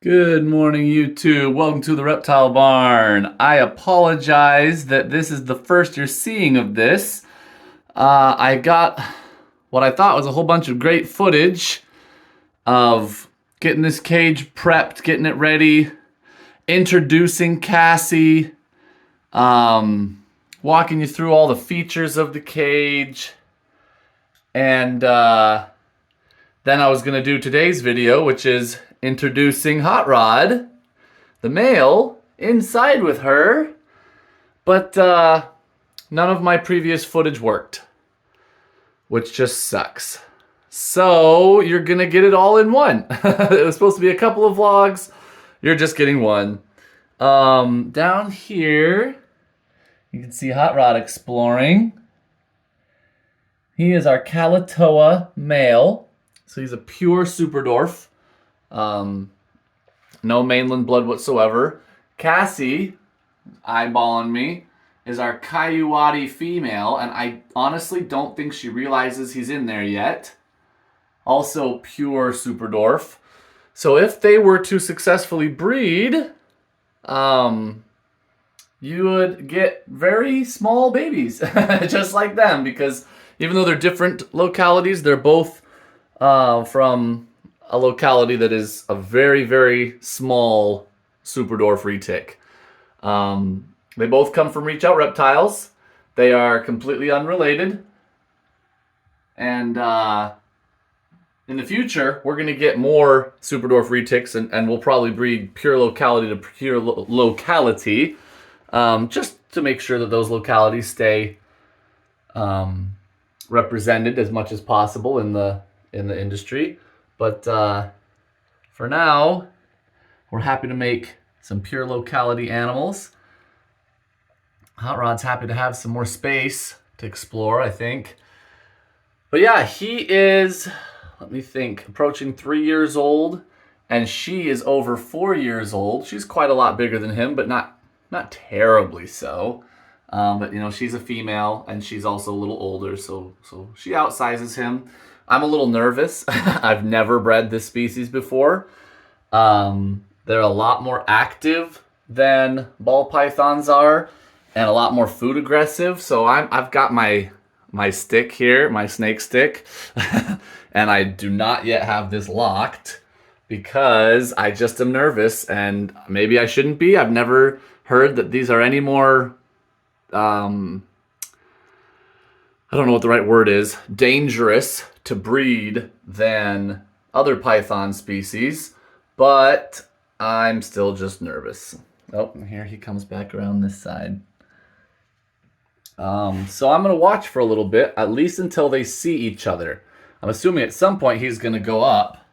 Good morning, YouTube. Welcome to the Reptile Barn. I apologize that this is the first you're seeing of this. I got what I thought was a whole bunch of great footage of getting this cage prepped, getting it ready, introducing Cassie, walking you through all the features of the cage, and then I was going to do today's video, which is introducing Hot Rod, the male, inside with her. But none of my previous footage worked, which just sucks. So you're going to get it all in one. It was supposed to be a couple of vlogs. You're just getting one. Down here, you can see Hot Rod exploring. He is our Calitoa male. So he's a pure super dwarf. No mainland blood whatsoever. Cassie, eyeballing me, is our Kayuwadi female, and I honestly don't think she realizes he's in there yet. Also pure super dwarf. So if they were to successfully breed, you would get very small babies, just like them, because even though they're different localities, they're both from a locality that is a very, very small super dwarf retic. They both come from Reach Out Reptiles. They are completely unrelated. And in the future, we're going to get more super dwarf retics, and we'll probably breed pure locality to pure locality, just to make sure that those localities stay represented as much as possible in the industry. But for now, we're happy to make some pure locality animals. Hot Rod's happy to have some more space to explore, I think. But yeah, he is, let me think, approaching 3 years old, and she is over 4 years old. She's quite a lot bigger than him, but not terribly so. But you know, she's a female, and she's also a little older, so she outsizes him. I'm a little nervous. I've never bred this species before. They're a lot more active than ball pythons are, and a lot more food aggressive. So I've got my stick here, my snake stick, and I do not yet have this locked because I just am nervous, and maybe I shouldn't be. I've never heard that these are any more I don't know what the right word is, dangerous to breed than other python species, but I'm still just nervous. Oh, here he comes back around this side. So I'm going to watch for a little bit, at least until they see each other. I'm assuming at some point he's going to go up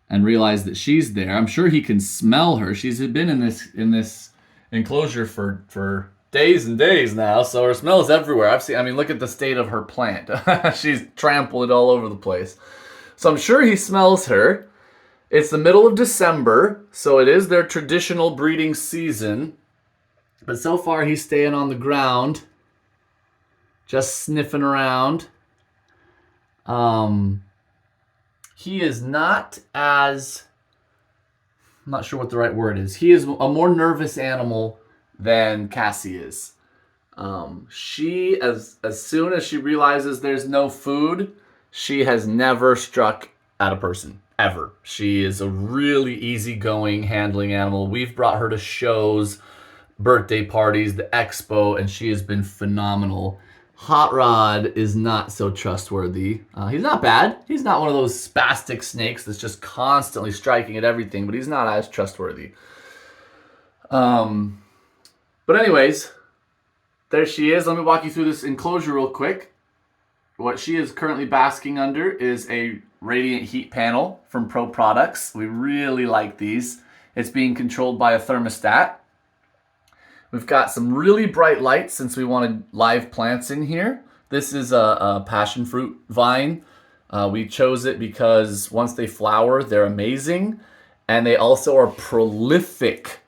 and realize that she's there. I'm sure he can smell her. She's been in this enclosure for days and days now, so her smell is everywhere. I mean, look at the state of her plant. She's trampled it all over the place. So I'm sure he smells her. It's the middle of December, so it is their traditional breeding season. But so far he's staying on the ground, just sniffing around. He is not as, I'm not sure what the right word is. He is a more nervous animal than Cassie is. She, as soon as she realizes there's no food, she has never struck at a person, ever. She is a really easygoing handling animal. We've brought her to shows, birthday parties, the expo, and she has been phenomenal. Hot Rod is not so trustworthy. He's not bad. He's not one of those spastic snakes that's just constantly striking at everything, but he's not as trustworthy. But anyways, there she is. Let me walk you through this enclosure real quick. What she is currently basking under is a radiant heat panel from Pro Products. We really like these. It's being controlled by a thermostat. We've got some really bright lights since we wanted live plants in here. This is a passionfruit vine. We chose it because once they flower, they're amazing. And they also are prolific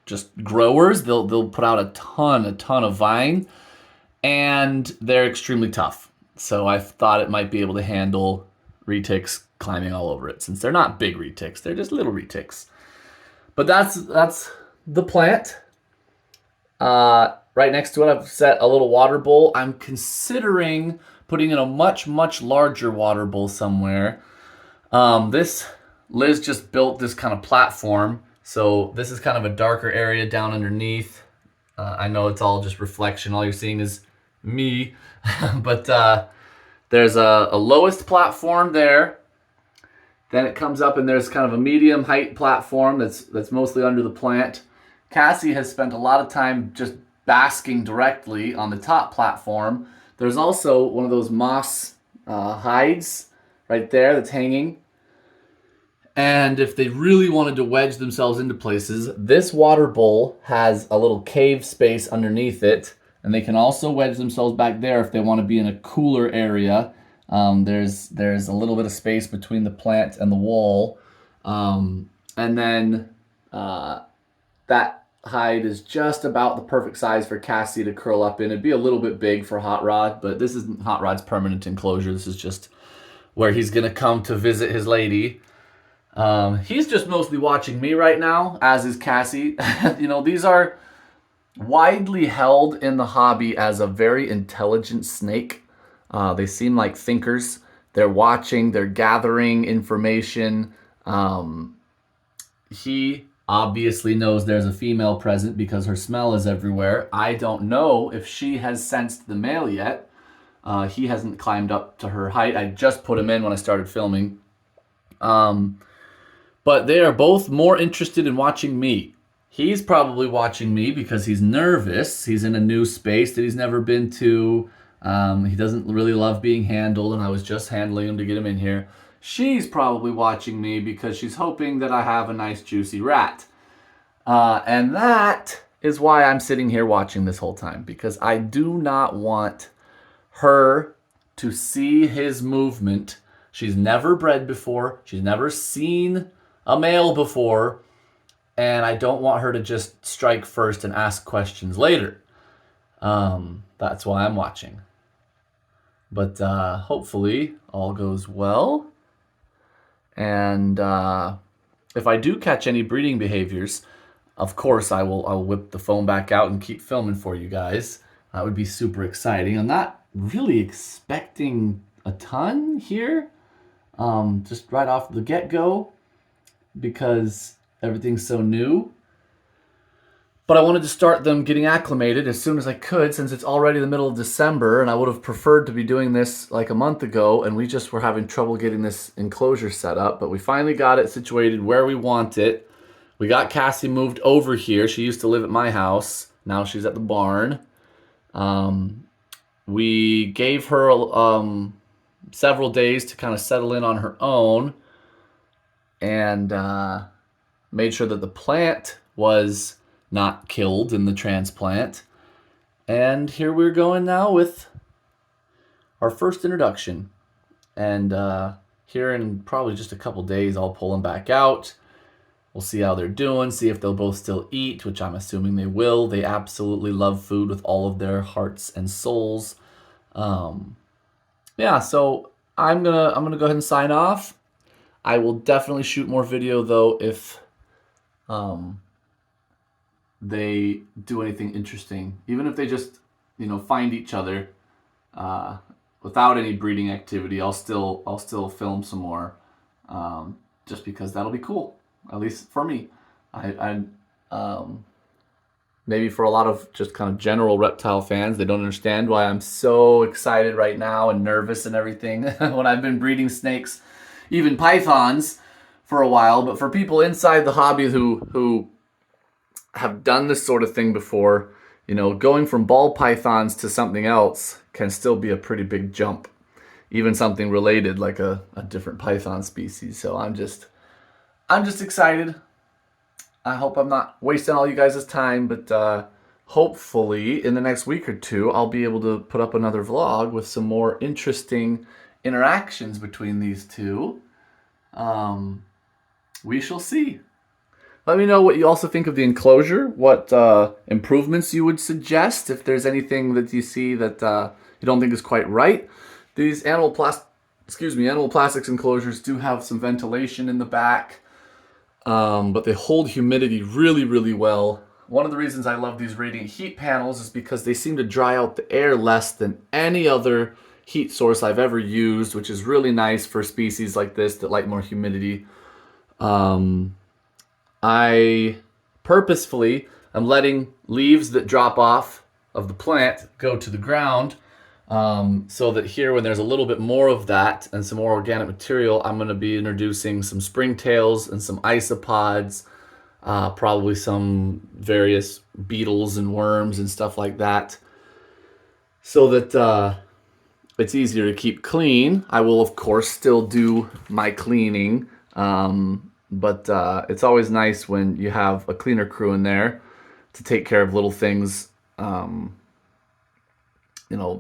just growers. They'll put out a ton of vine, and they're extremely tough. So I thought it might be able to handle retics climbing all over it, since they're not big retics, they're just little retics. But that's the plant. Right next to it, I've set a little water bowl. I'm considering putting in a much, much larger water bowl somewhere. Liz just built this kind of platform. So this is kind of a darker area down underneath. I know it's all just reflection. All you're seeing is me. But there's a lowest platform there. Then it comes up and there's kind of a medium height platform that's mostly under the plant. Cassie has spent a lot of time just basking directly on the top platform. There's also one of those moss hides right there that's hanging. And if they really wanted to wedge themselves into places, this water bowl has a little cave space underneath it. And they can also wedge themselves back there if they want to be in a cooler area. There's a little bit of space between the plant and the wall. And then that hide is just about the perfect size for Cassie to curl up in. It'd be a little bit big for Hot Rod, but this isn't Hot Rod's permanent enclosure. This is just where he's going to come to visit his lady. He's just mostly watching me right now, as is Cassie. You know, these are widely held in the hobby as a very intelligent snake. They seem like thinkers. They're watching, they're gathering information. He obviously knows there's a female present because her smell is everywhere. I don't know if she has sensed the male yet. He hasn't climbed up to her height. I just put him in when I started filming. But they are both more interested in watching me. He's probably watching me because he's nervous. He's in a new space that he's never been to. He doesn't really love being handled, and I was just handling him to get him in here. She's probably watching me because she's hoping that I have a nice juicy rat. And that is why I'm sitting here watching this whole time, because I do not want her to see his movement. She's never bred before. She's never seen a male before. And I don't want her to just strike first and ask questions later. That's why I'm watching. But hopefully all goes well. And if I do catch any breeding behaviors, of course I'll whip the phone back out and keep filming for you guys. That would be super exciting. I'm not really expecting a ton here, just right off the get-go, because everything's so new. But I wanted to start them getting acclimated as soon as I could, since it's already the middle of December, and I would have preferred to be doing this like a month ago, and we just were having trouble getting this enclosure set up. But we finally got it situated where we want it. We got Cassie moved over here. She used to live at my house. Now she's at the barn. We gave her several days to kind of settle in on her own, and made sure that the plant was not killed in the transplant. And here we're going now with our first introduction. And here in probably just a couple days, I'll pull them back out. We'll see how they're doing, see if they'll both still eat, which I'm assuming they will. They absolutely love food with all of their hearts and souls. Yeah, so I'm gonna go ahead and sign off. I will definitely shoot more video though if they do anything interesting. Even if they just, find each other without any breeding activity, I'll still film some more, just because that'll be cool. At least for me. I maybe for a lot of just kind of general reptile fans, they don't understand why I'm so excited right now and nervous and everything when I've been breeding snakes, even pythons, for a while. But for people inside the hobby who have done this sort of thing before, going from ball pythons to something else can still be a pretty big jump. Even something related like a different python species. So I'm just excited. I hope I'm not wasting all you guys' time, but hopefully in the next week or two, I'll be able to put up another vlog with some more interesting interactions between these two. We shall see. Let me know what you also think of the enclosure, what improvements you would suggest, if there's anything that you see that you don't think is quite right. These animal animal plastics enclosures do have some ventilation in the back, but they hold humidity really, really well. One of the reasons I love these radiant heat panels is because they seem to dry out the air less than any other heat source I've ever used, which is really nice for species like this that like more humidity. I purposefully am letting leaves that drop off of the plant go to the ground, so that here, when there's a little bit more of that and some more organic material, I'm going to be introducing some springtails and some isopods, probably some various beetles and worms and stuff like that, so that it's easier to keep clean. I will, of course, still do my cleaning, but it's always nice when you have a cleaner crew in there to take care of little things.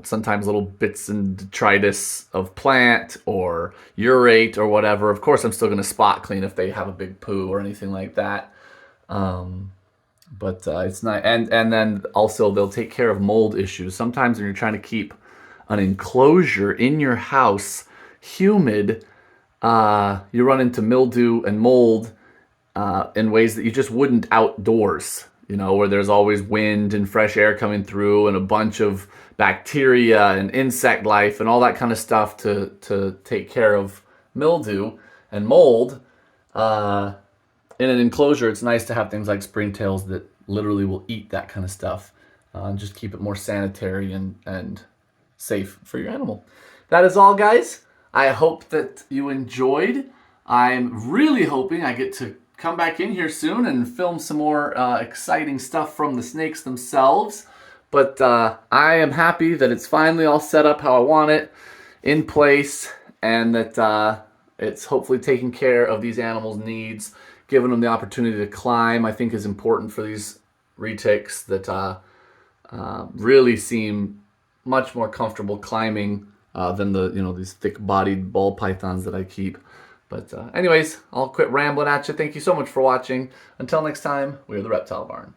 Sometimes little bits and detritus of plant or urate or whatever. Of course, I'm still going to spot clean if they have a big poo or anything like that. But it's not, and then also they'll take care of mold issues. Sometimes when you're trying to keep an enclosure in your house humid, you run into mildew and mold in ways that you just wouldn't outdoors. Where there's always wind and fresh air coming through and a bunch of bacteria and insect life and all that kind of stuff to take care of mildew and mold. In an enclosure, it's nice to have things like springtails that literally will eat that kind of stuff, and just keep it more sanitary and safe for your animal. That is all, guys. I hope that you enjoyed. I'm really hoping I get to come back in here soon and film some more exciting stuff from the snakes themselves. But I am happy that it's finally all set up how I want it, in place, and that it's hopefully taking care of these animals' needs, giving them the opportunity to climb. I think is important for these retics that really seem much more comfortable climbing than these thick-bodied ball pythons that I keep. But anyways, I'll quit rambling at you. Thank you so much for watching. Until next time, we are the Reptile Barn.